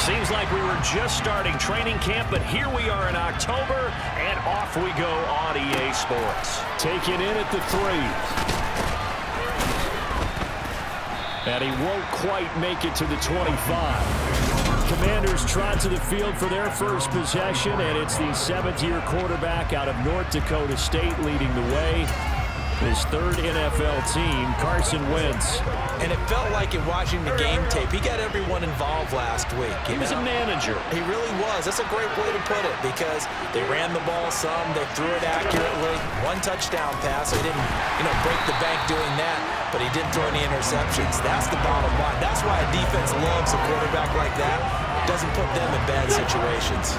Seems like we were just starting training camp, but here we are in October, and off we go on EA Sports. Taken in at the 3. And he won't quite make it to the 25. Commanders trot to the field for their first possession, and it's the 7th-year quarterback out of North Dakota State leading the way. His 3rd NFL team, Carson Wentz. And it felt like in watching the game tape, he got everyone involved last week. He was a manager. He really was. That's a great way to put it because they ran the ball some, they threw it accurately. 1 touchdown pass. He didn't, break the bank doing that, but he didn't throw any interceptions. That's the bottom line. That's why a defense loves a quarterback like that. Doesn't put them in bad situations.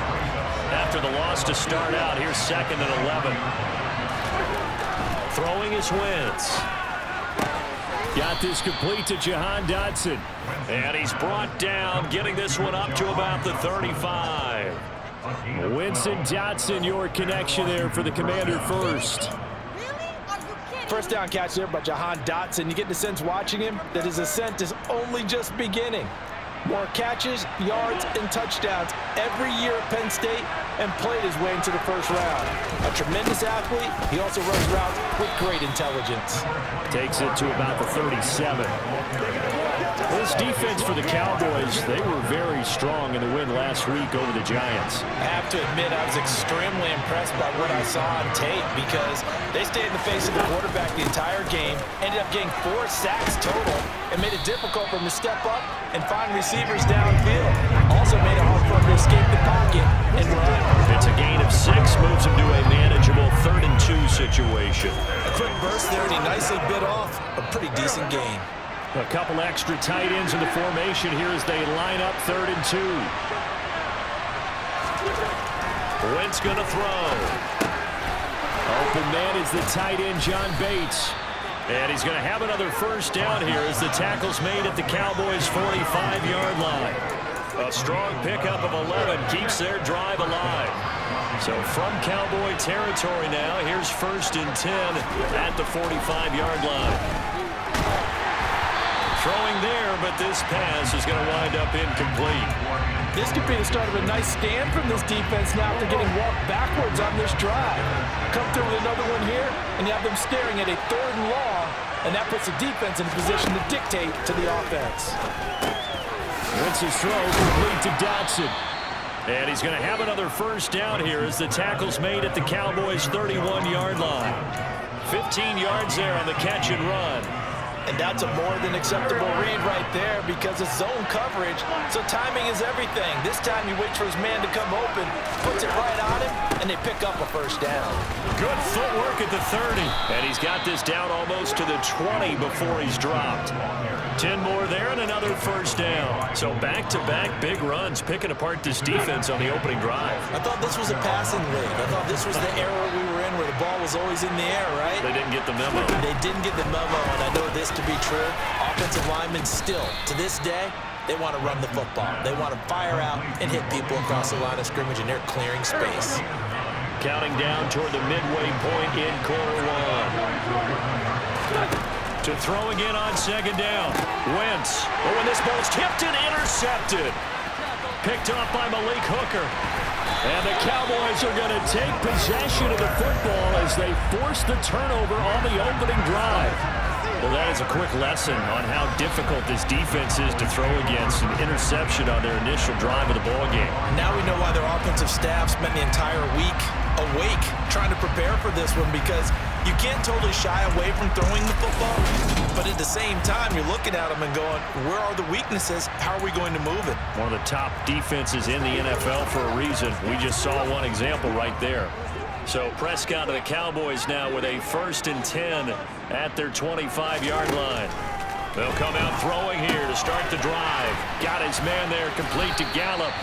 After the loss to start out, here's 2nd and 11. Throwing is Wentz. Got this complete to Jahan Dotson. And he's brought down, getting this one up to about the 35. Wentz and Dotson, your connection there for the Commander first. First down catch there by Jahan Dotson. You get the sense watching him that his ascent is only just beginning. More catches, yards, and touchdowns every year at Penn State and played his way into the first round. A tremendous athlete, he also runs routes with great intelligence. Takes it to about the 37. This defense for the Cowboys, they were very strong in the win last week over the Giants. I have to admit, I was extremely impressed by what I saw on tape because they stayed in the face of the quarterback the entire game, ended up getting 4 sacks total, and made it difficult for him to step up and find receivers downfield. Also made it hard for him to escape the pocket and run. It's a gain of 6, moves him to a manageable 3rd and 2 situation. A quick burst there, and he nicely bit off a pretty decent gain. A couple extra tight ends in the formation here as they line up 3rd and 2. Wentz going to throw. Open man is the tight end, John Bates. And he's going to have another first down here as the tackle's made at the Cowboys' 45-yard line. A strong pickup of 11 keeps their drive alive. So from Cowboy territory now, here's 1st and 10 at the 45-yard line. Throwing there, but this pass is going to wind up incomplete. This could be the start of a nice stand from this defense now after getting walked backwards on this drive. Come through with another one here, and you have them staring at a 3rd and long, and that puts the defense in a position to dictate to the offense. Wentz's throw complete to Dotson. And he's going to have another first down here as the tackle's made at the Cowboys' 31-yard line. 15 yards there on the catch and run. And that's a more than acceptable read right there because it's zone coverage, so timing is everything. This time he waits for his man to come open, puts it right on him, and they pick up a first down. Good footwork at the 30. And he's got this down almost to the 20 before he's dropped. 10 more there and another first down. So back-to-back big runs picking apart this defense on the opening drive. I thought this was a passing league. I thought this was the era we were in where the ball was always in the air, right? They didn't get the memo. They didn't get the memo, and I know this to be true. Offensive linemen still, to this day, they want to run the football. They want to fire out and hit people across the line of scrimmage, and they're clearing space. Counting down toward the midway point in quarter 1. To throw again on 2nd down. Wentz. Oh, and this ball's tipped and intercepted. Picked off by Malik Hooker. And the Cowboys are going to take possession of the football as they force the turnover on the opening drive. Well, that is a quick lesson on how difficult this defense is to throw against. An interception on their initial drive of the ballgame. Now we know why their offensive staff spent the entire week awake trying to prepare for this one, because you can't totally shy away from throwing the football, but at the same time you're looking at them and going, where are the weaknesses? How are we going to move it? One of the top defenses in the NFL for a reason. We just saw one example right there. So Prescott of the Cowboys now with a 1st and 10 at their 25-yard line. They'll come out throwing here to start the drive. Got his man there, complete to Gallup.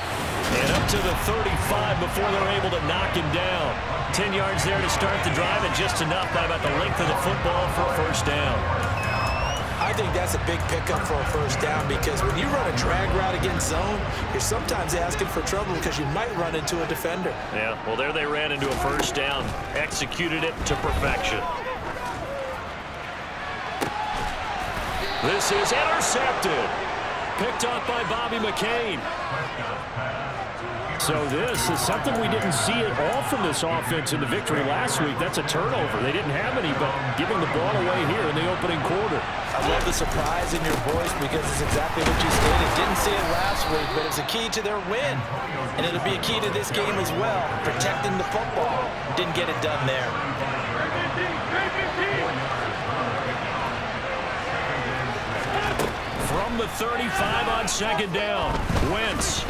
And up to the 35 before they're able to knock him down. 10 yards there to start the drive, and just enough by about the length of the football for a first down. I think that's a big pickup for a first down, because when you run a drag route against zone, you're sometimes asking for trouble because you might run into a defender. Yeah, well, there they ran into a first down. Executed it to perfection. This is intercepted. picked off by Bobby McCain. So this is something we didn't see at all from this offense in the victory last week. That's a turnover. They didn't have any, but giving the ball away here in the opening quarter. I love the surprise in your voice because it's exactly what you stated. Didn't see it last week, but it's a key to their win. And it'll be a key to this game as well, protecting the football. Didn't get it done there. From the 35 on second down, Wentz.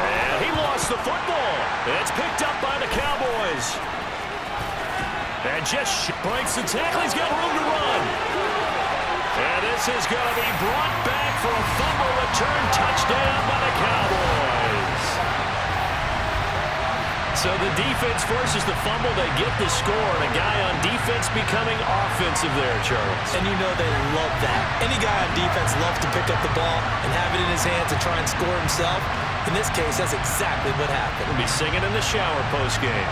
And he lost the football. It's picked up by the Cowboys. And just breaks the tackle. He's got room to run. And this is going to be brought back for a fumble return touchdown by the Cowboys. So the defense forces the fumble. They get the score. And a guy on defense becoming offensive there, Charles. And you know they love that. Any guy on defense loves to pick up the ball and have it in his hands and try and score himself. In this case, that's exactly what happened. We'll be singing in the shower post-game.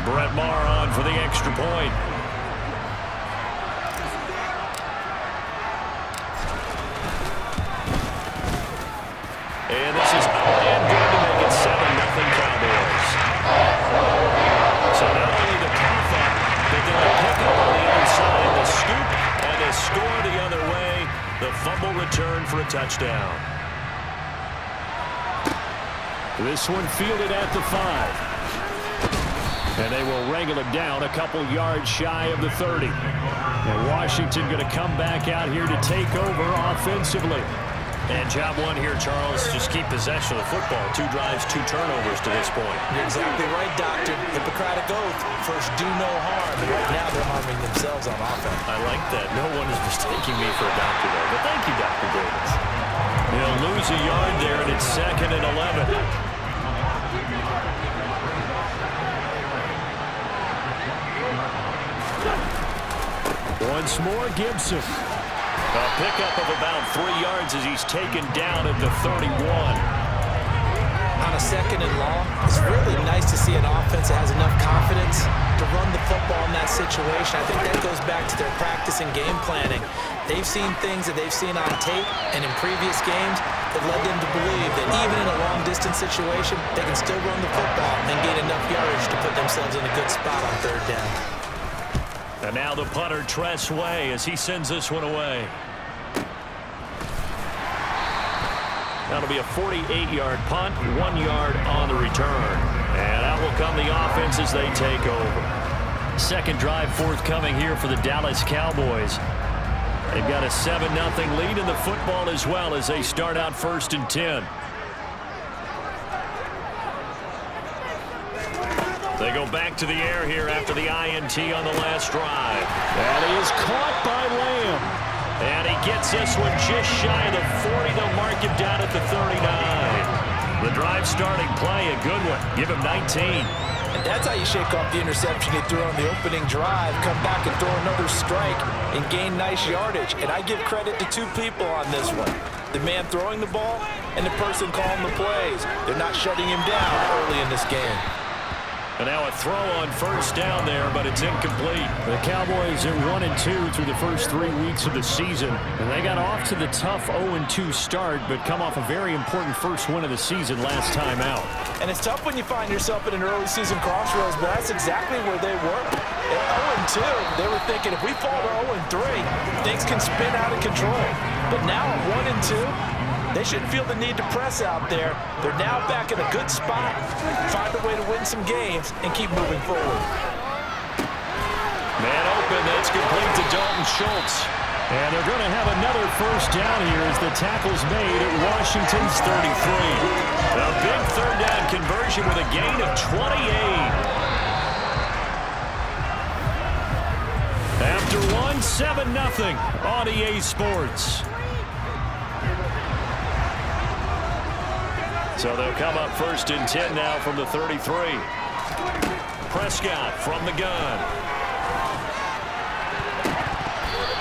Brett Maher on for the extra point. And this is and good to make it 7-0 Cowboys. So not only the cough up, but then the pick up on the other side, the scoop, and the score the other way. The fumble return for a touchdown. This one fielded at the 5. And they will wrangle it down a couple yards shy of the 30. And Washington going to come back out here to take over offensively. And job one here, Charles, just keep possession of the football. 2 drives, 2 turnovers to this point. You're exactly right, Doctor. Hippocratic oath. First, do no harm. And right now, they're harming themselves on offense. I like that. No one is mistaking me for a doctor there. But thank you, Dr. Davis. They'll lose a yard there, and it's 2nd and 11. Once more, Gibson. A pickup of about 3 yards as he's taken down at the 31. On a 2nd and long, it's really nice to see an offense that has enough confidence to run the football in that situation. I think that goes back to their practice and game planning. They've seen things that they've seen on tape and in previous games that led them to believe that even in a long-distance situation, they can still run the football and gain enough yardage to put themselves in a good spot on 3rd down. And now the punter, Tress Way, as he sends this one away. That'll be a 48-yard punt, 1 yard on the return. And out will come the offense as they take over. Second drive forthcoming here for the Dallas Cowboys. They've got a 7-0 lead in the football as well as they start out 1st and 10. They go back to the air here after the INT on the last drive. That is caught by Lamb. And he gets this one just shy of the 40. They'll mark him down at the 39. The drive starting play, a good one. Give him 19. And that's how you shake off the interception he threw on the opening drive, come back and throw another strike and gain nice yardage. And I give credit to 2 people on this one. The man throwing the ball and the person calling the plays. They're not shutting him down early in this game. And now a throw on 1st down there, but it's incomplete. The Cowboys are 1-2 through the first 3 weeks of the season. And they got off to the tough 0-2 start, but come off a very important first win of the season last time out. And it's tough when you find yourself in an early season crossroads, but that's exactly where they were. At 0-2, they were thinking if we fall to 0-3, things can spin out of control. But now at 1-2, they shouldn't feel the need to press out there. They're now back in a good spot. Find a way to win some games and keep moving forward. Man open, that's complete to Dalton Schultz. And they're going to have another 1st down here as the tackle's made at Washington's 33. A big 3rd down conversion with a gain of 28. After 7-0 on EA Sports. So they'll come up 1st and 10 now from the 33. Prescott from the gun.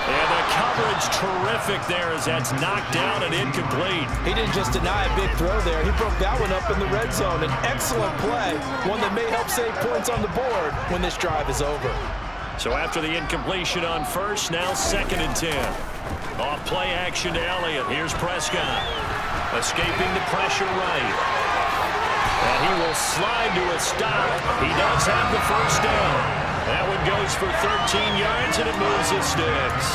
And the coverage terrific there as that's knocked down and incomplete. He didn't just deny a big throw there. He broke that one up in the red zone. An excellent play, one that may help save points on the board when this drive is over. So after the incompletion on first, now 2nd and 10. Off play action to Elliott. Here's Prescott. Escaping the pressure right. And he will slide to a stop. He does have the first down. That one goes for 13 yards, and it moves the sticks.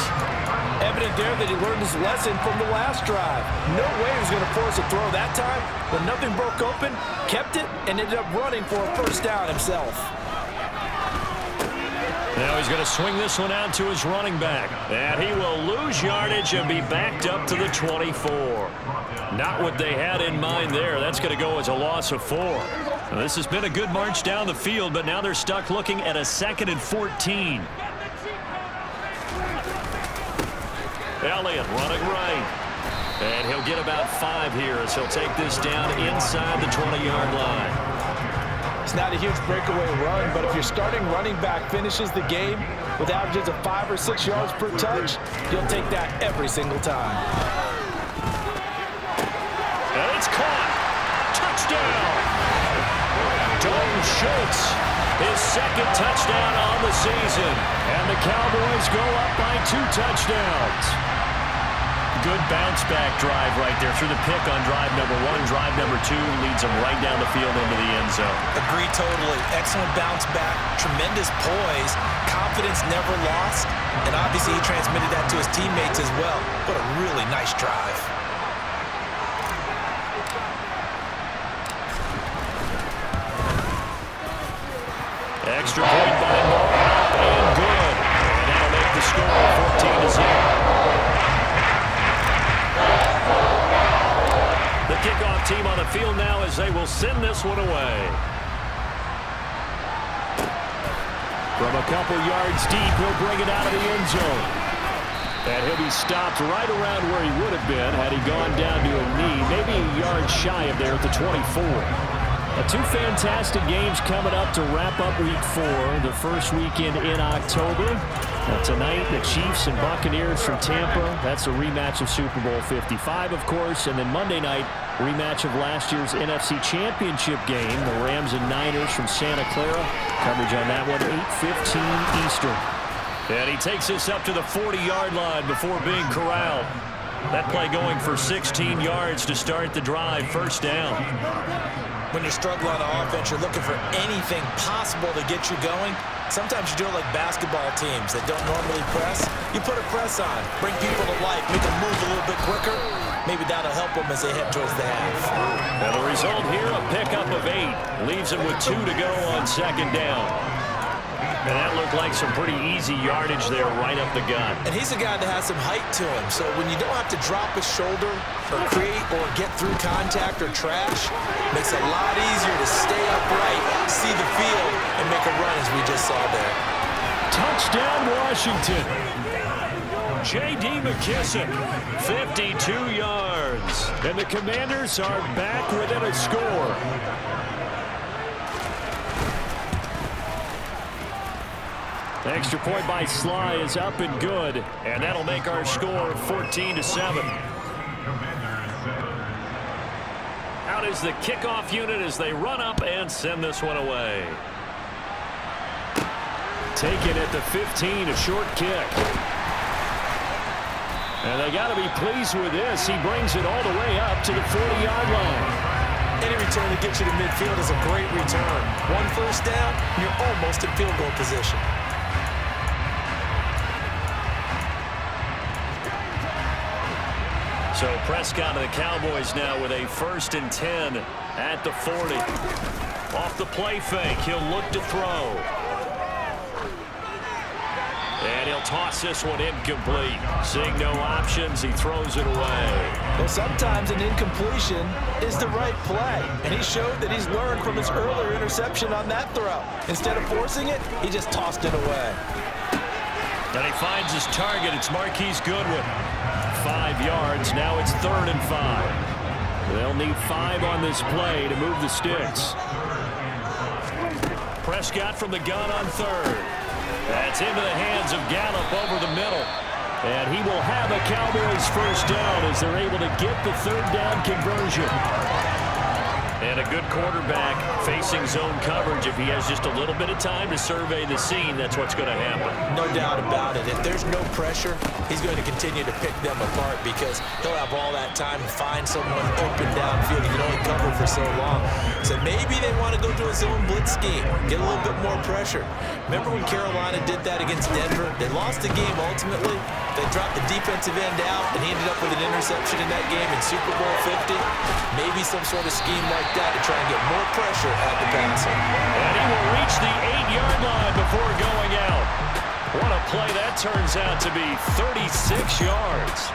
Evident there that he learned his lesson from the last drive. No way he was going to force a throw that time. When nothing broke open, kept it, and ended up running for a first down himself. Now he's going to swing this one out to his running back. And he will lose yardage and be backed up to the 24. Not what they had in mind there. That's going to go as a loss of 4. Now, this has been a good march down the field, but now they're stuck looking at a 2nd and 14. Elliott running right. And he'll get about 5 here as he'll take this down inside the 20-yard line. It's not a huge breakaway run, but if your starting running back finishes the game with averages of 5 or 6 yards per touch, you'll take that every single time. And it's caught. Touchdown. Dalton Schultz, his 2nd touchdown on the season. And the Cowboys go up by 2 touchdowns. Good bounce-back drive right there through the pick on drive number 1. Drive number 2 leads them right down the field into the end zone. Agree totally. Excellent bounce-back, tremendous poise, confidence never lost, and obviously he transmitted that to his teammates as well. What a really nice drive. Extra point by Moore, and good. And that'll make the score 14-0. The kickoff team on the field now as they will send this one away. From a couple yards deep, he'll bring it out of the end zone. And he'll be stopped right around where he would have been had he gone down to a knee, maybe a yard shy of there at the 24. 2 fantastic games coming up to wrap up Week 4, the first weekend in October. Tonight, the Chiefs and Buccaneers from Tampa. That's a rematch of Super Bowl 55, of course. And then Monday night, rematch of last year's NFC Championship game, the Rams and Niners from Santa Clara. Coverage on that one, 8:15 Eastern. And he takes this up to the 40-yard line before being corralled. That play going for 16 yards to start the drive, first down. When you're struggling on offense, you're looking for anything possible to get you going. Sometimes you do it like basketball teams that don't normally press. You put a press on, bring people to life, make them move a little bit quicker. Maybe that'll help them as they head towards the half. And the result here, a pickup of 8. Leaves them with 2 to go on 2nd down. And that looked like some pretty easy yardage there right up the gut. And he's a guy that has some height to him. So when you don't have to drop his shoulder or create or get through contact or trash, makes it a lot easier to stay upright, see the field, and make a run as we just saw there. Touchdown, Washington. J.D. McKissick, 52 yards. And the Commanders are back within a score. Extra point by Sly is up and good. And that'll make our score 14-7. Out is the kickoff unit as they run up and send this one away. Taken at the 15, a short kick. And they got to be pleased with this. He brings it all the way up to the 40-yard line. Any return to get you to midfield is a great return. 1 first down, you're almost in field goal position. So Prescott of the Cowboys now with a 1st and 10 at the 40. Off the play fake, he'll look to throw. And he'll toss this one incomplete. Seeing no options, he throws it away. Well, sometimes an incompletion is the right play. And he showed that he's learned from his earlier interception on that throw. Instead of forcing it, he just tossed it away. And he finds his target. It's Marquise Goodwin. 5 yards. Now it's 3rd and 5. They'll need 5 on this play to move the sticks. Prescott from the gun on 3rd. That's into the hands of Gallup over the middle. And he will have a Cowboys first down as they're able to get the third down conversion. And a good quarterback facing zone coverage. If he has just a little bit of time to survey the scene, that's what's going to happen. No doubt about it. If there's no pressure, he's going to continue to pick them apart because he'll have all that time to find someone open downfield. He can only cover for so long. So maybe they want to go to a zone blitz scheme, get a little bit more pressure. Remember when Carolina did that against Denver? They lost the game ultimately. They dropped the defensive end out, and he ended up with an interception in that game in Super Bowl 50. Maybe some sort of scheme like that to try and get more pressure at the passer. And he will reach the 8-yard line before going out. What a play that turns out to be, 36 yards.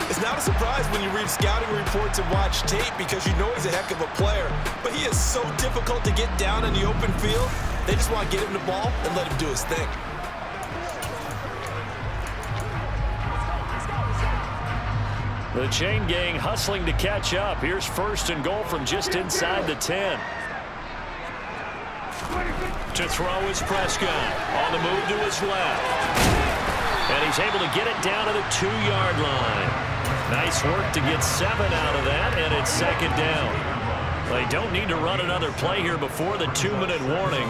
It's not a surprise when you read scouting reports and watch tape because you know he's a heck of a player. But he is so difficult to get down in the open field. They just want to get him the ball and let him do his thing. The chain gang hustling to catch up. Here's first and goal from just inside the 10. To throw is Prescott. On the move to his left. And he's able to get it down to the 2-yard line. Nice work to get 7 out of that, and it's second down. They don't need to run another play here before the 2-minute warning.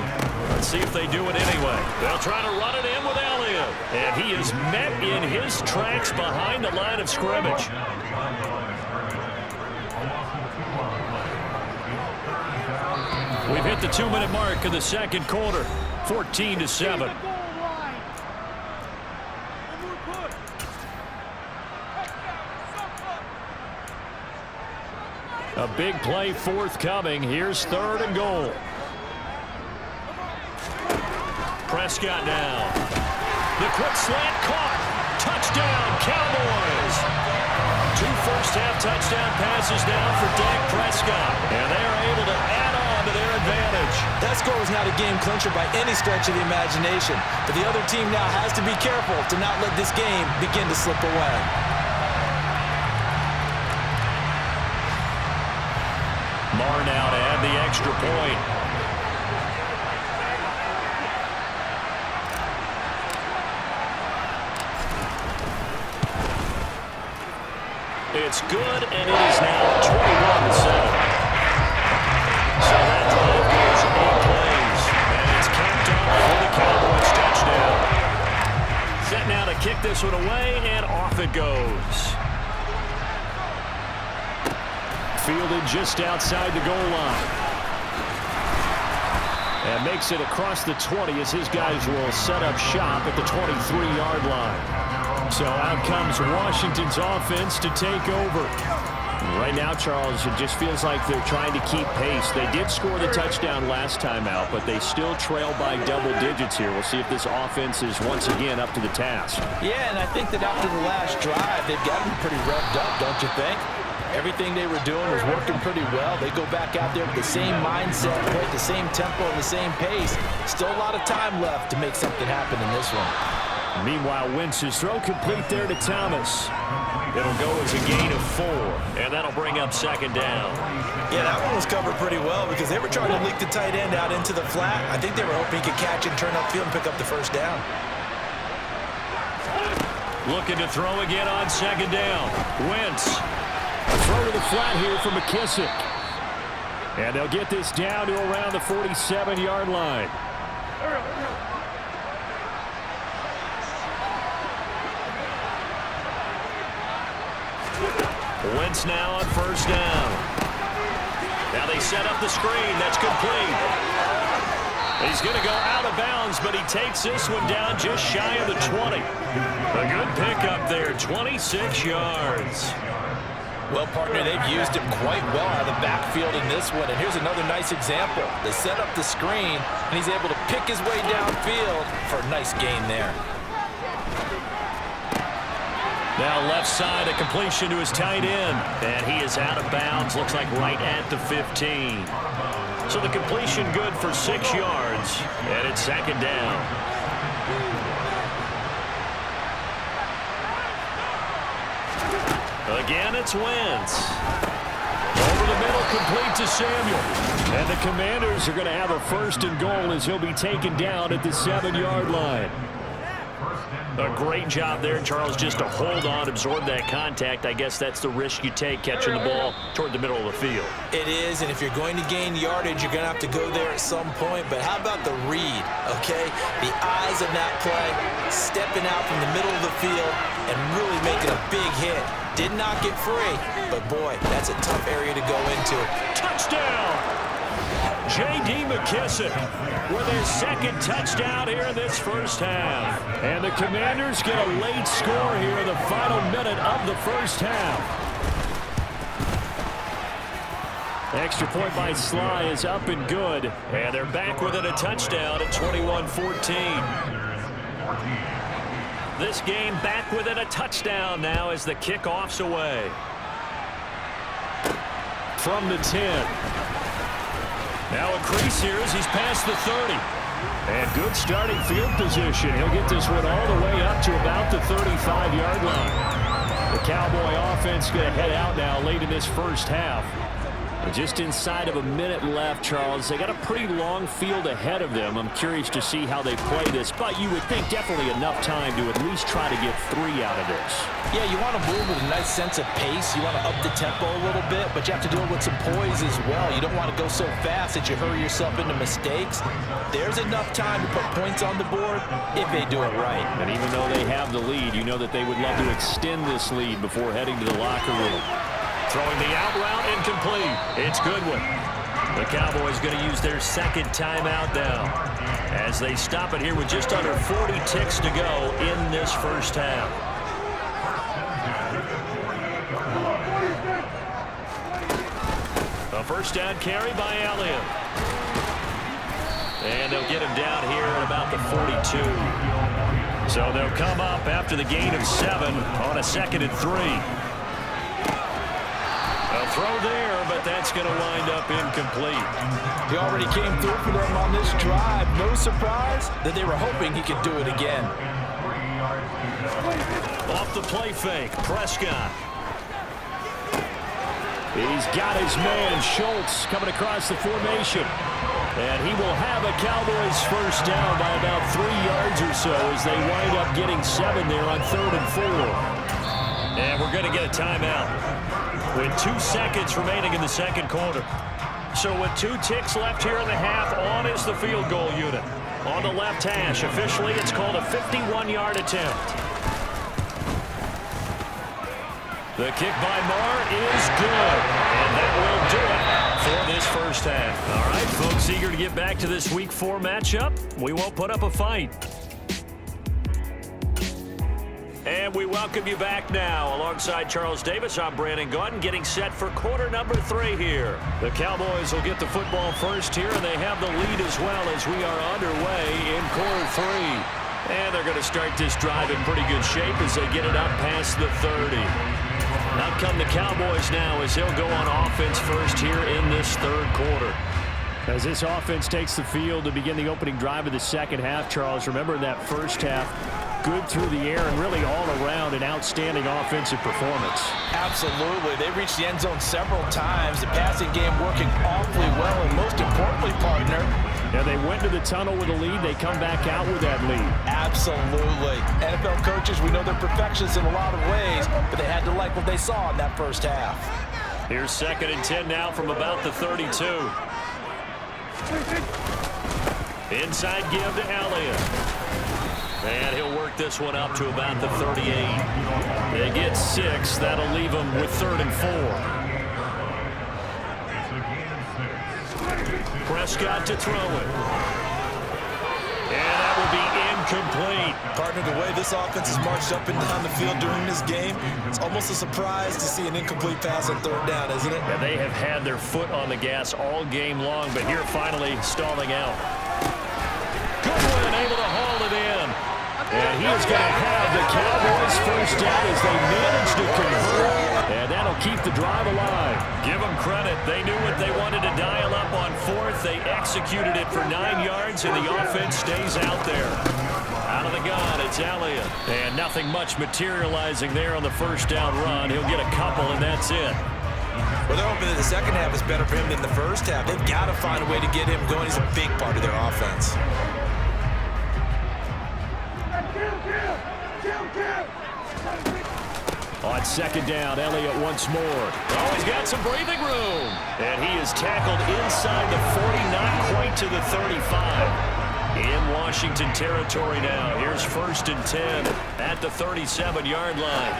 Let's see if they do it anyway. They'll try to run it in with Elliott. And he is met in his tracks behind the line of scrimmage. We've hit the 2-minute mark of the second quarter. 14-7. A big play forthcoming. Here's third and goal. Prescott now. The quick slant caught. Touchdown, Cowboys. 2 first-half touchdown passes now for Dak Prescott. And they are able to add on to their advantage. That score was not a game clincher by any stretch of the imagination. But the other team now has to be careful to not let this game begin to slip away. Marr now to add the extra point. It's good, and it is now 21-7. So that drive goes 8 plays, and it's capped off for the Cowboys touchdown. Set now to kick this one away, and off it goes. Fielded just outside the goal line. And makes it across the 20 as his guys will set up shop at the 23-yard line. So out comes Washington's offense to take over. Right now, Charles, it just feels like they're trying to keep pace. They did score the touchdown last time out, but they still trail by double digits here. We'll see if this offense is once again up to the task. Yeah, and I think that after the last drive, they've got them pretty revved up, don't you think? Everything they were doing was working pretty well. They go back out there with the same mindset, right? The same tempo and the same pace. Still a lot of time left to make something happen in this one. Meanwhile, Wentz's throw complete there to Thomas. It'll go as a gain of 4, and that'll bring up second down. Yeah, that one was covered pretty well because they were trying to leak the tight end out into the flat. I think they were hoping he could catch and turn upfield and pick up the first down. Looking to throw again on second down. Wentz. Throw to the flat here for McKissick. And they'll get this down to around the 47-yard line. Wentz now on first down. Now they set up the screen. That's complete. He's going to go out of bounds, but he takes this one down just shy of the 20. A good pickup there, 26 yards. Well, partner, they've used him quite well out of the backfield in this one. And here's another nice example. They set up the screen, and he's able to pick his way downfield for a nice gain there. Now left side, a completion to his tight end. And he is out of bounds, looks like right at the 15. So the completion good for 6 yards, and it's second down. Again, it's Wentz. Over the middle, complete to Samuel. And the Commanders are going to have a first and goal as he'll be taken down at the 7-yard line. A great job there, Charles, just to hold on, absorb that contact. I guess that's the risk you take catching the ball toward the middle of the field. It is, and if you're going to gain yardage, you're going to have to go there at some point. But how about the read, okay? The eyes of that play, stepping out from the middle of the field and really making a big hit. Did not get free, but boy, that's a tough area to go into. Touchdown! J.D. McKissick with his second touchdown here in this first half. And the Commanders get a late score here in the final minute of the first half. Extra point by Sly is up and good. And they're back within a touchdown at 21-14. This game back within a touchdown now as the kickoff's away. From the 10. Now a crease here as he's past the 30. And good starting field position. He'll get this one all the way up to about the 35-yard line. The Cowboy offense going to head out now late in this first half. Just inside of a minute left, Charles. They got a pretty long field ahead of them. I'm curious to see how they play this, but you would think definitely enough time to at least try to get 3 out of this. Yeah, you want to move with a nice sense of pace. You want to up the tempo a little bit, but you have to do it with some poise as well. You don't want to go so fast that you hurry yourself into mistakes. There's enough time to put points on the board if they do it right. And even though they have the lead, you know that they would love to extend this lead before heading to the locker room. Throwing the out route, incomplete. It's Goodwin. The Cowboys going to use their second timeout now as they stop it here with just under 40 ticks to go in this first half. A first down carry by Elliott. And they'll get him down here at about the 42. So they'll come up after the gain of 7 on a 2nd and 3. Throw there, but that's going to wind up incomplete. He already came through for them on this drive. No surprise that they were hoping he could do it again. Off the play fake, Prescott. He's got his man, Schultz, coming across the formation. And he will have a Cowboys first down by about 3 yards or so as they wind up getting 7 there on 3rd and 4. And we're going to get a timeout with 2 seconds remaining in the second quarter. So with 2 ticks left here in the half, on is the field goal unit. On the left hash, officially it's called a 51-yard attempt. The kick by Marr is good. And that will do it for this first half. All right, folks, eager to get back to this Week 4 matchup. We won't put up a fight. And we welcome you back now. Alongside Charles Davis, I'm Brandon Gaudin, getting set for quarter number 3 here. The Cowboys will get the football first here, and they have the lead as well as we are underway in quarter 3. And they're going to start this drive in pretty good shape as they get it up past the 30. Out come the Cowboys now as they'll go on offense first here in this 3rd quarter. As this offense takes the field to begin the opening drive of the second half, Charles, remember in that first half, good through the air and really all around an outstanding offensive performance. Absolutely. They reached the end zone several times. The passing game working awfully well, and most importantly, partner, yeah, they went to the tunnel with a lead. They come back out with that lead. Absolutely. NFL coaches, we know they're perfectionists in a lot of ways, but they had to like what they saw in that first half. Here's 2nd and 10 now from about the 32. Inside give to Elliott. And he'll work this one up to about the 38. They get 6. That'll leave them with 3rd and 4. Prescott to throw it. And that will be incomplete. Partner, the way this offense has marched up and down the field during this game, it's almost a surprise to see an incomplete pass on 3rd down, isn't it? Yeah, they have had their foot on the gas all game long, but here finally stalling out. Goodwin able to haul it in. And he is going to have the Cowboys first down as they manage to convert. And that'll keep the drive alive. Give them credit. They knew what they wanted to dial up on 4th. They executed it for 9 yards, and the offense stays out there. Out of the gun, it's Elliott. And nothing much materializing there on the first down run. He'll get a couple, and that's it. Well, they're hoping that the second half is better for him than the first half. They've got to find a way to get him going. He's a big part of their offense. second down. Elliott once more. Oh, he's got some breathing room. And he is tackled inside the 40, not quite to the 35. In Washington territory now. Here's 1st and 10 at the 37-yard line.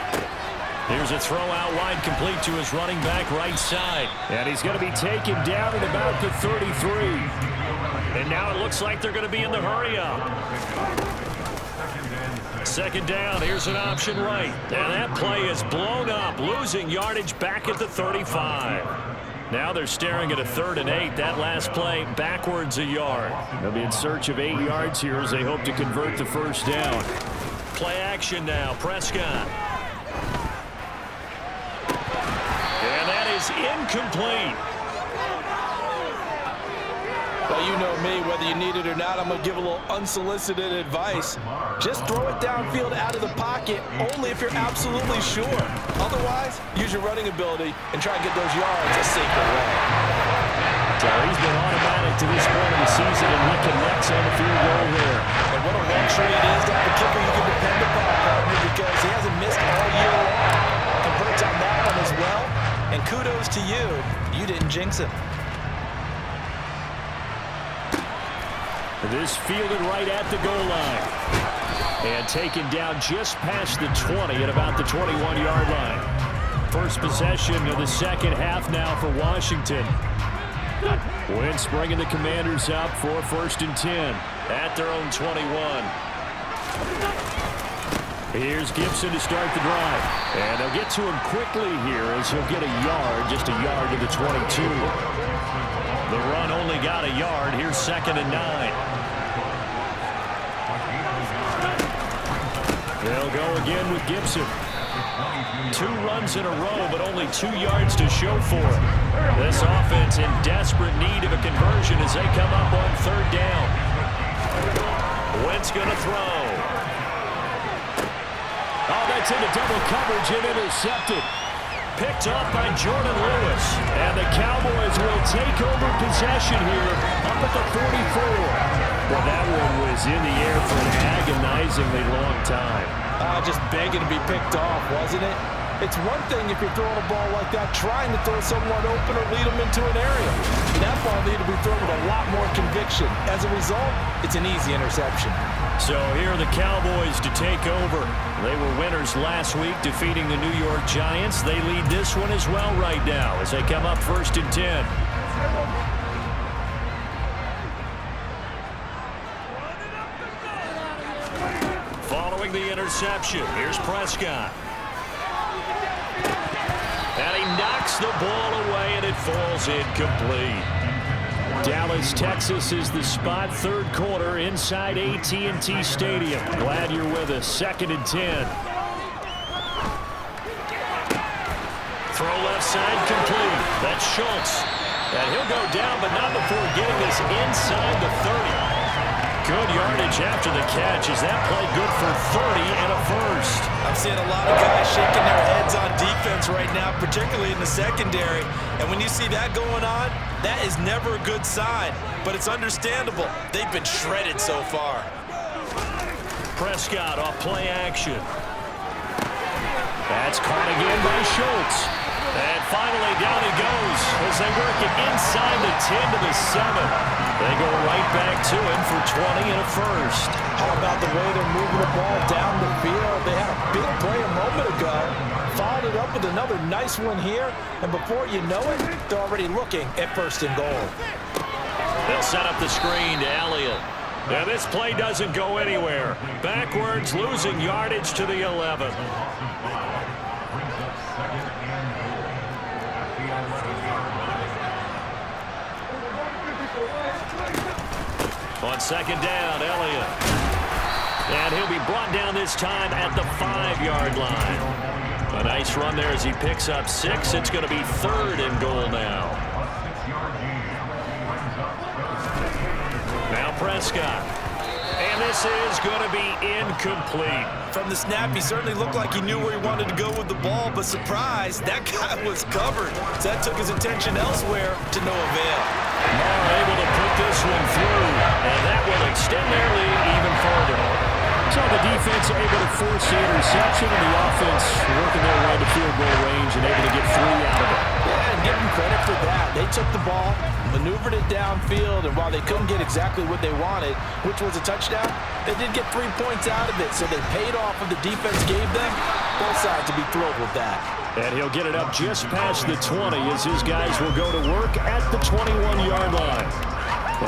Here's a throw out wide, complete to his running back right side. And he's going to be taken down at about the 33. And now it looks like they're going to be in the hurry-up. Second down, here's an option right. And that play is blown up, losing yardage back at the 35. Now they're staring at a 3rd and 8. That last play backwards a yard. They'll be in search of 8 yards here as they hope to convert the first down. Play action now, Prescott. And that is incomplete. Well, you know me, whether you need it or not, I'm going to give a little unsolicited advice. Just throw it downfield out of the pocket only if you're absolutely sure. Otherwise, use your running ability and try and get those yards a sacred way. So he's been automatic to this point of the season, and Lincoln Nets on the field goal there. And what a luxury it is to have a kicker you can depend upon, partner, because he hasn't missed all year long. Converts on that one as well. And kudos to you. You didn't jinx him. This fielded right at the goal line. And taken down just past the 20 at about the 21-yard line. First possession of the second half now for Washington. Wentz bringing the Commanders up for 1st and 10. At their own 21. Here's Gibson to start the drive. And they'll get to him quickly here as he'll get a yard, just a yard to the 22. The run only got a yard. Here's 2nd and 9. They'll go again with Gibson. 2 runs in a row, but only 2 yards to show for it. This offense in desperate need of a conversion as they come up on 3rd down. Wentz going to throw. Oh, that's into double coverage and intercepted. Picked off by Jordan Lewis. And the Cowboys will take over possession here up at the 44. Well, that one was in the air for an agonizingly long time. Just begging to be picked off, wasn't it? It's one thing if you're throwing a ball like that, trying to throw someone open or lead them into an area. That ball needed to be thrown with a lot more conviction. As a result, it's an easy interception. So here are the Cowboys to take over. They were winners last week, defeating the New York Giants. They lead this one as well right now as they come up 1st and 10. Following the interception, here's Prescott. And he knocks the ball away, and it falls incomplete. Dallas, Texas is the spot. 3rd quarter inside AT&T Stadium. Glad you're with us. 2nd and 10. Throw left side complete. That's Schultz. And he'll go down, but not before getting this inside the 30. Good yardage after the catch. Is that play good for 30 and a first? I'm seeing a lot of guys shaking their heads on defense right now, particularly in the secondary. And when you see that going on, that is never a good sign. But it's understandable. They've been shredded so far. Prescott off play action. That's caught again by Schultz. And finally down he goes as they work it inside the 10 to the 7. They go right back to him for 20 and a first. How about the way they're moving the ball down the field? They had a big play a moment ago. Followed it up with another nice one here. And before you know it, they're already looking at 1st and goal. They'll set up the screen to Elliott. Now this play doesn't go anywhere. Backwards, losing yardage to the 11. On 2nd down, Elliott. And he'll be brought down this time at the 5-yard line. A nice run there as he picks up 6. It's going to be 3rd and goal now. Now Prescott. And this is going to be incomplete. From the snap, he certainly looked like he knew where he wanted to go with the ball, but surprise, that guy was covered. So that took his attention elsewhere to no avail. Lamar able to put this one through, and that will extend their lead even further. So the defense able to force the interception, and the offense working their way to field goal range and able to get 3 out of it. Yeah, and give them credit for that. They took the ball, maneuvered it downfield, and while they couldn't get exactly what they wanted, which was a touchdown, they did get 3 points out of it, so they paid off what the defense gave them. Both sides will be thrilled with that. And he'll get it up just past the 20 as his guys will go to work at the 21-yard line.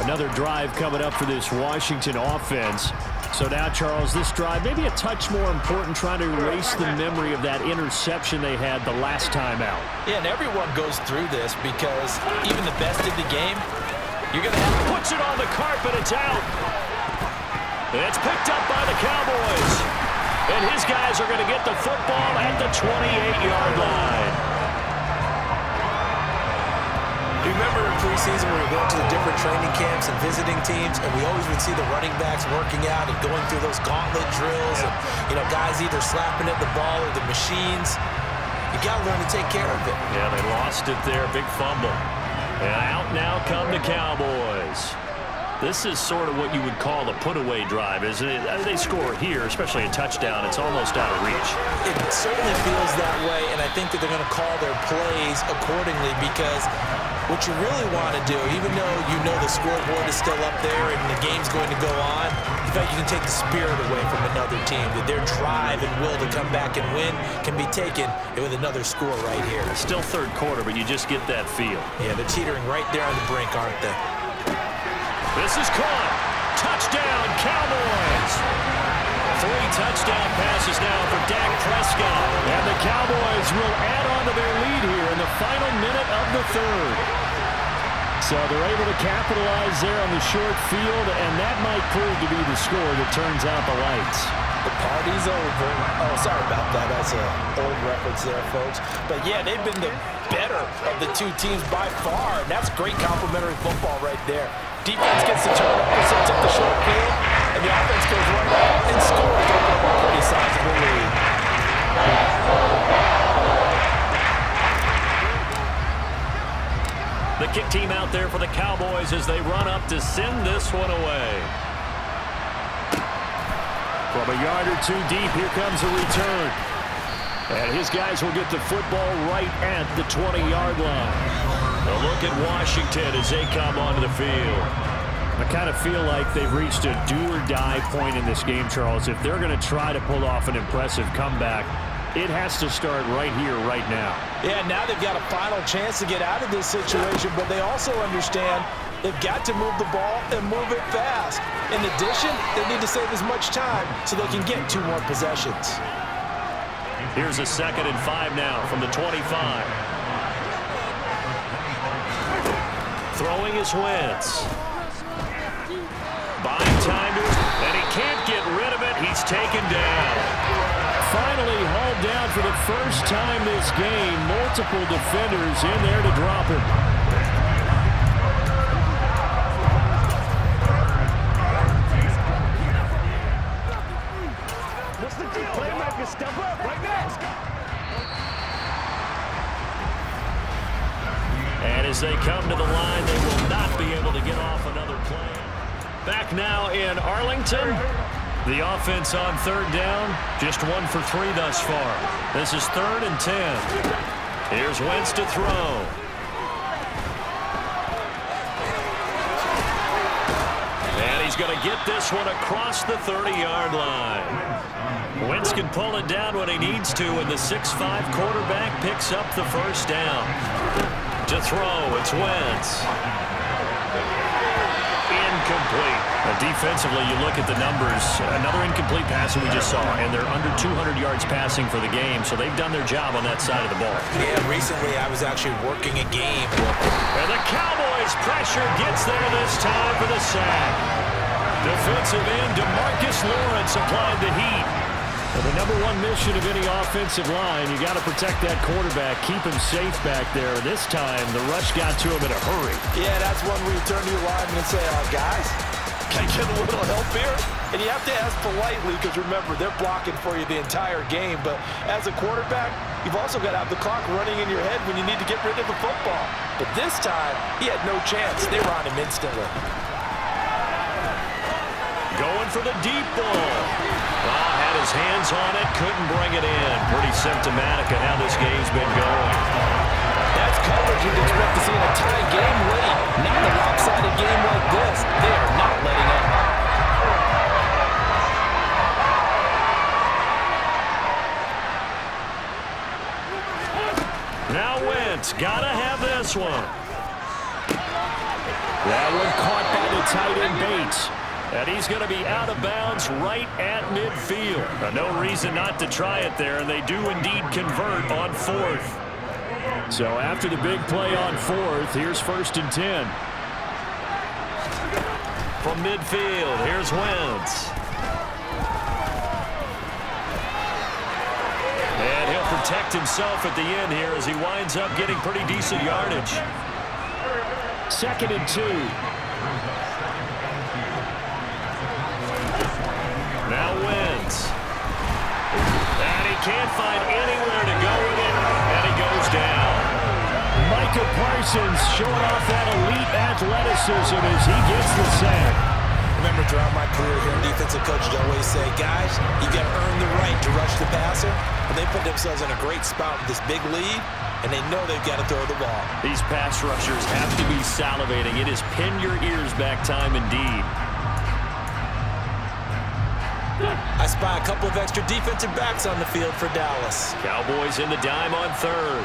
Another drive coming up for this Washington offense. So now, Charles, this drive maybe a touch more important, trying to erase the memory of that interception they had the last time out. Yeah, and everyone goes through this because even the best in the game, you're going to have to... Puts it on the carpet. It's out. It's picked up by the Cowboys. And his guys are going to get the football at the 28-yard line. Do you remember in preseason when we were going to the different training camps and visiting teams, and we always would see the running backs working out and going through those gauntlet drills, and, you know, guys either slapping at the ball or the machines. You got to learn to take care of it. Yeah, they lost it there. Big fumble. And out now come the Cowboys. This is sort of what you would call a put-away drive, isn't it? They score here, especially a touchdown. It's almost out of reach. It certainly feels that way, and I think that they're going to call their plays accordingly because what you really want to do, even though you know the scoreboard is still up there and the game's going to go on, in fact, you can take the spirit away from another team, that their drive and will to come back and win can be taken with another score right here. It's still third quarter, but you just get that feel. Yeah, they're teetering right there on the brink, aren't they? This is caught. Touchdown, Cowboys. 3 touchdown passes now for Dak Prescott. And the Cowboys will add on to their lead here in the final minute of the third. So they're able to capitalize there on the short field, and that might prove to be the score that turns out the lights. The party's over. Oh, sorry about that. That's an old reference there, folks. But, yeah, they've been the better of the two teams by far, and that's great complimentary football right there. Defense gets the turnover, sets up the short field, and the offense goes right out and scores to open up a pretty sizable lead. The kick team out there for the Cowboys as they run up to send this one away. From a yard or two deep, here comes a return. And his guys will get the football right at the 20-yard line. A look at Washington as they come onto the field. I kind of feel like they've reached a do-or-die point in this game, Charles. If they're going to try to pull off an impressive comeback, it has to start right here, right now. Yeah, now they've got a final chance to get out of this situation, but they also understand they've got to move the ball and move it fast. In addition, they need to save as much time so they can get 2 more possessions. Here's a 2nd and 5 now from the 25. Throwing is Wentz. Buying time to, and he can't get rid of it. He's taken down. Finally hauled down for the first time this game. Multiple defenders in there to drop him. What's the deal? Playmaker, step up right now. And as they come to the line, they will not be able to get off another play. Back now in Arlington. The offense on 3rd down. Just 1 for 3 thus far. This is 3rd and 10. Here's Wentz to throw. And he's going to get this one across the 30-yard line. Wentz can pull it down when he needs to, and the 6'5 quarterback picks up the first down. To throw, it's Wentz. Incomplete. Defensively, you look at the numbers. Another incomplete pass that we just saw, and they're under 200 yards passing for the game, so they've done their job on that side of the ball. Yeah, recently I was actually working a game. And the Cowboys' pressure gets there this time for the sack. Defensive end DeMarcus Lawrence applied the heat. Well, the number 1 mission of any offensive line, you got to protect that quarterback, keep him safe back there. This time, the rush got to him in a hurry. Yeah, that's one where you turn to your lineman and say, guys, can I get a little help here? And you have to ask politely because, remember, they're blocking for you the entire game. But as a quarterback, you've also got to have the clock running in your head when you need to get rid of the football. But this time, he had no chance. They were on him instantly. Go Going for the deep ball. Oh, had his hands on it, couldn't bring it in. Pretty symptomatic of how this game's been going. That's coverage you'd expect to see in a tie game late. Not in a lopsided game like this. They are not letting up. Now Wentz, gotta have this one. That one caught by the tight end Bates. And he's going to be out of bounds right at midfield. No reason not to try it there, and they do indeed convert on 4th. So after the big play on 4th, here's 1st and 10. From midfield, here's Wentz. And he'll protect himself at the end here as he winds up getting pretty decent yardage. 2nd and 2. Now Wentz. And he can't find anywhere to go with it, and he goes down. Micah Parsons showing off that elite athleticism as he gets the sack. Remember, throughout my career here in defensive coaches, I always say, guys, you got to earn the right to rush the passer. And they put themselves in a great spot with this big lead, and they know they've got to throw the ball. These pass rushers have to be salivating. It is pin your ears back time indeed. I spy a couple of extra defensive backs on the field for Dallas. Cowboys in the dime on 3rd.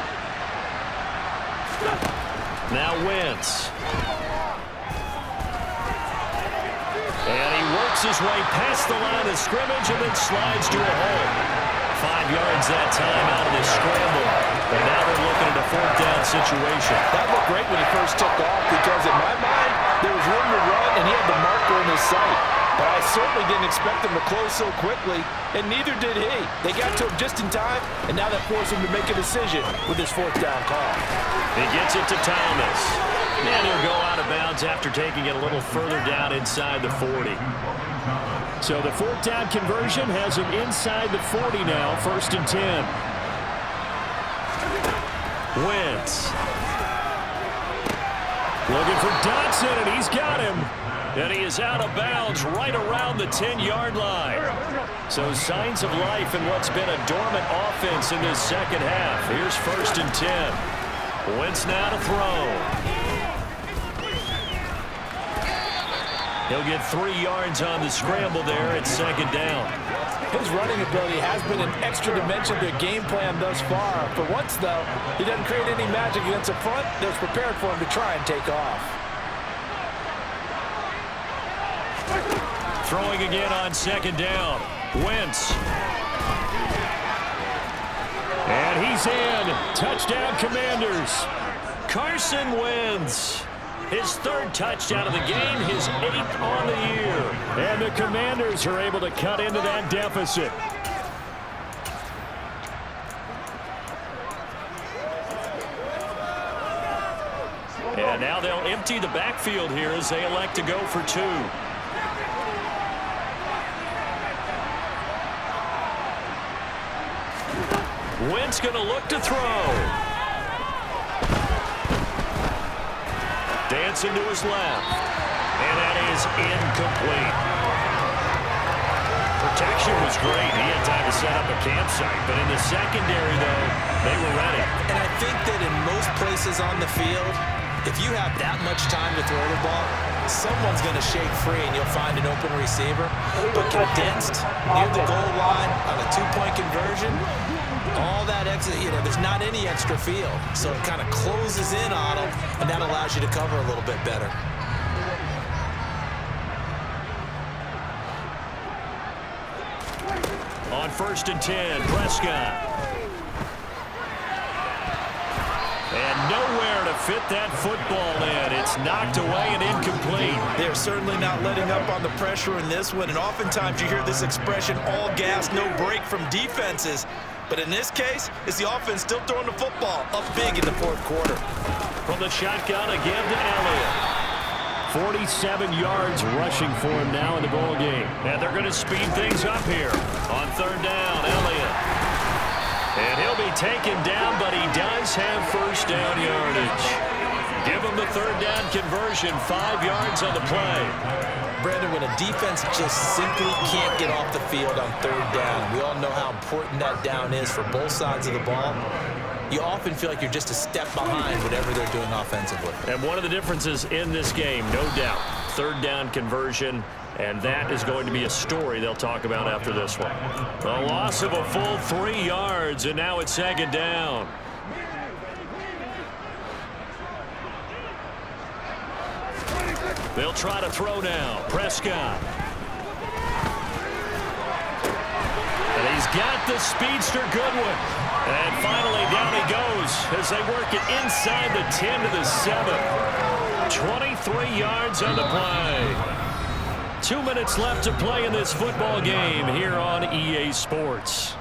Now Wentz. And he works his way past the line of scrimmage and then slides to a hole. 5 yards that time out of this scramble. And now they're looking at a 4th down situation. That looked great when he first took off because in my mind, there was room to run and he had the marker in his sight. But I certainly didn't expect him to close so quickly, and neither did he. They got to him just in time, and now that forced him to make a decision with his 4th down call. He gets it to Thomas. And he'll go out of bounds after taking it a little further down inside the 40. So the 4th down conversion has him inside the 40 now, 1st and 10. Wentz. Looking for Dotson, and he's got him. And he is out of bounds right around the 10-yard line. So signs of life in what's been a dormant offense in this second half. Here's 1st and 10. Wentz now to throw. He'll get 3 yards on the scramble there at 2nd down. His running ability has been an extra dimension to their game plan thus far. For once, though, he doesn't create any magic against the front that's prepared for him to try and take off. Throwing again on 2nd down. Wentz. And he's in. Touchdown, Commanders. Carson Wentz. His 3rd touchdown of the game, his 8th on the year. And the Commanders are able to cut into that deficit. And now they'll empty the backfield here as they elect to go for 2. Wentz going to look to throw. Dancing to his left. And that is incomplete. Protection was great. He had time to set up a campsite. But in the secondary, though, they were ready. And I think that in most places on the field, if you have that much time to throw the ball, someone's going to shake free and you'll find an open receiver. But condensed near the goal line on a 2-point conversion, all that extra, there's not any extra field. So it kind of closes in on them, and that allows you to cover a little bit better. On 1st and 10, Prescott. And nowhere to fit that football in. It's knocked away and incomplete. They're certainly not letting up on the pressure in this one, and oftentimes you hear this expression, all gas, no break from defenses. But in this case, it's the offense still throwing the football up big in the 4th quarter. From the shotgun again to Elliott. 47 yards rushing for him now in the ball game. And they're going to speed things up here. On 3rd down, Elliott. And he'll be taken down, but he does have 1st down yardage. Give him the 3rd down conversion, 5 yards on the play. Brandon, when a defense just simply can't get off the field on third down, we all know how important that down is for both sides of the ball. You often feel like you're just a step behind whatever they're doing offensively. And one of the differences in this game, no doubt, third down conversion, and that is going to be a story they'll talk about after this one. A loss of a full 3 yards, and now it's second down. They'll try to throw now. Prescott. And he's got the speedster Goodwin. And finally down he goes as they work it inside the 10 to the 7. 23 yards on the play. 2 minutes left to play in this football game here on EA Sports.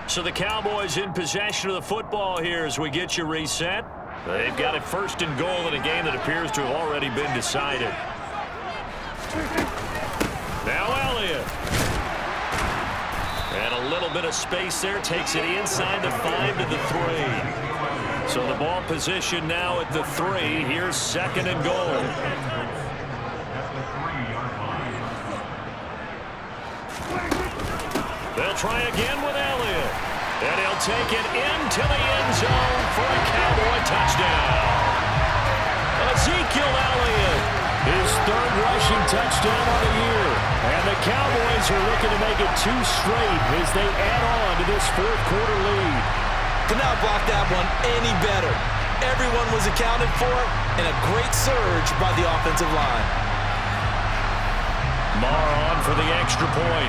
So the Cowboys in possession of the football here as we get you reset. They've got it first and goal in a game that appears to have already been decided. Now Elliott. And a little bit of space there. Takes it inside the 5 to the 3. So the ball position now at the 3. Here's second and goal. They'll try again with Elliott. And he'll take it into the end zone for a Cowboy touchdown. Ezekiel Elliott. His third rushing touchdown of the year. And the Cowboys are looking to make it 2 straight as they add on to this fourth quarter lead. Could not block that one any better. Everyone was accounted for, and a great surge by the offensive line. Marr on for the extra point.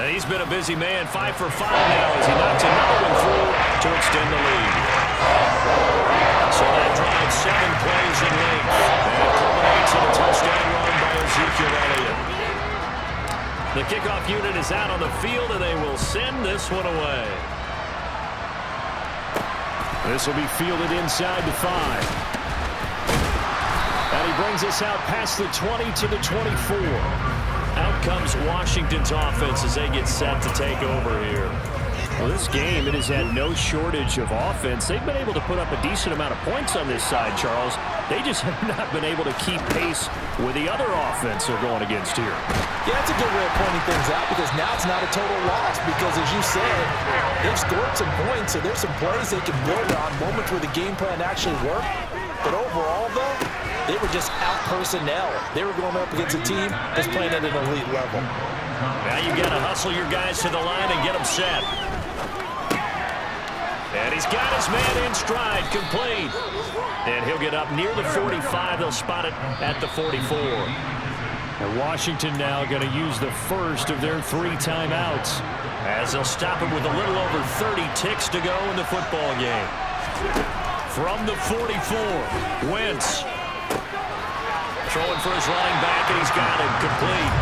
And he's been a busy man, 5 for 5 now as he knocks another one through to extend the lead. So that drives 7 plays in length. And it culminates in a touchdown run by Ezekiel Elliott. The kickoff unit is out on the field, and they will send this one away. This will be fielded inside the 5. And he brings us out past the 20 to the 24. Out comes Washington's offense as they get set to take over here. Well, this game, it has had no shortage of offense. They've been able to put up a decent amount of points on this side, Charles. They just have not been able to keep pace with the other offense they're going against here. Yeah, that's a good way of pointing things out because now it's not a total loss because, as you said, they've scored some points, so there's some plays they can build on, moments where the game plan actually worked. But overall, though, they were just out personnel. They were going up against a team that's playing at an elite level. Now you got to hustle your guys to the line and get them set. And he's got his man in stride, complete. And he'll get up near the 45. They'll spot it at the 44. And Washington now going to use the first of their 3 timeouts. As they'll stop it with a little over 30 ticks to go in the football game. From the 44, Wentz. Throwing for his running back, and he's got him complete.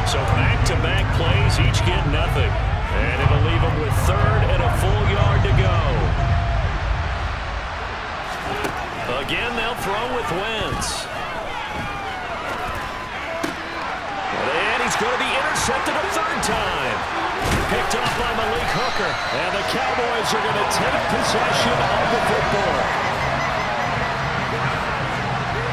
So back-to-back plays, each get nothing. And it'll leave him with 3rd and a full yard to go. Again, they'll throw with Wentz. And he's going to be intercepted a 3rd time. Picked off by Malik Hooker. And the Cowboys are going to take possession of the football.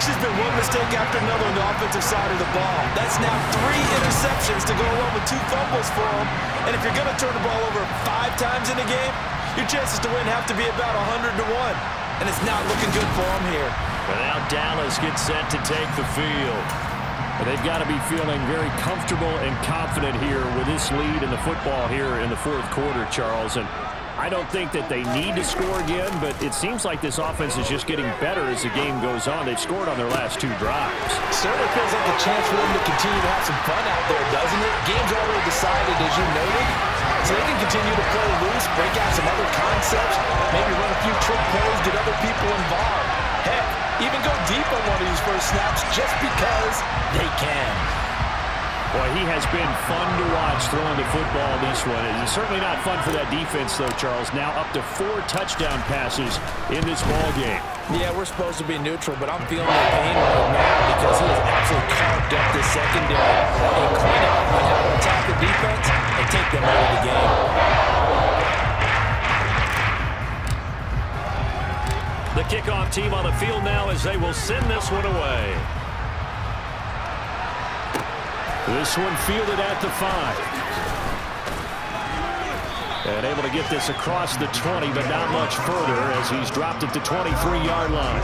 There's been one mistake after another on the offensive side of the ball. That's now 3 interceptions to go along with 2 fumbles for him. And if you're going to turn the ball over 5 times in a game, your chances to win have to be about 100 to 1. And it's not looking good for him here. And now Dallas gets set to take the field. And they've got to be feeling very comfortable and confident here with this lead in the football here in the 4th quarter, Charles. And I don't think that they need to score again, but it seems like this offense is just getting better as the game goes on. They've scored on their last 2 drives. Certainly feels like a chance for them to continue to have some fun out there, doesn't it? Game's already decided, as you noted, so they can continue to play loose, break out some other concepts, maybe run a few trick plays, get other people involved. Heck, even go deep on one of these first snaps just because they can. Boy, he has been fun to watch throwing the football this one. It's certainly not fun for that defense, though, Charles. Now up to 4 touchdown passes in this ball game. Yeah, we're supposed to be neutral, but I'm feeling the pain right now because he has absolutely carved up this secondary. A cleanup on how to attack the defense and take them out of the game. The kickoff team on the field now as they will send this one away. This one fielded at the 5. And able to get this across the 20, but not much further as he's dropped it to 23-yard line.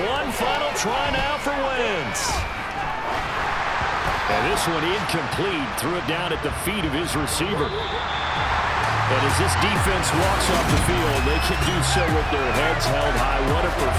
One final try now for Wentz. And this one incomplete. Threw it down at the feet of his receiver. And as this defense walks off the field, they can do so with their heads held high. What a performance.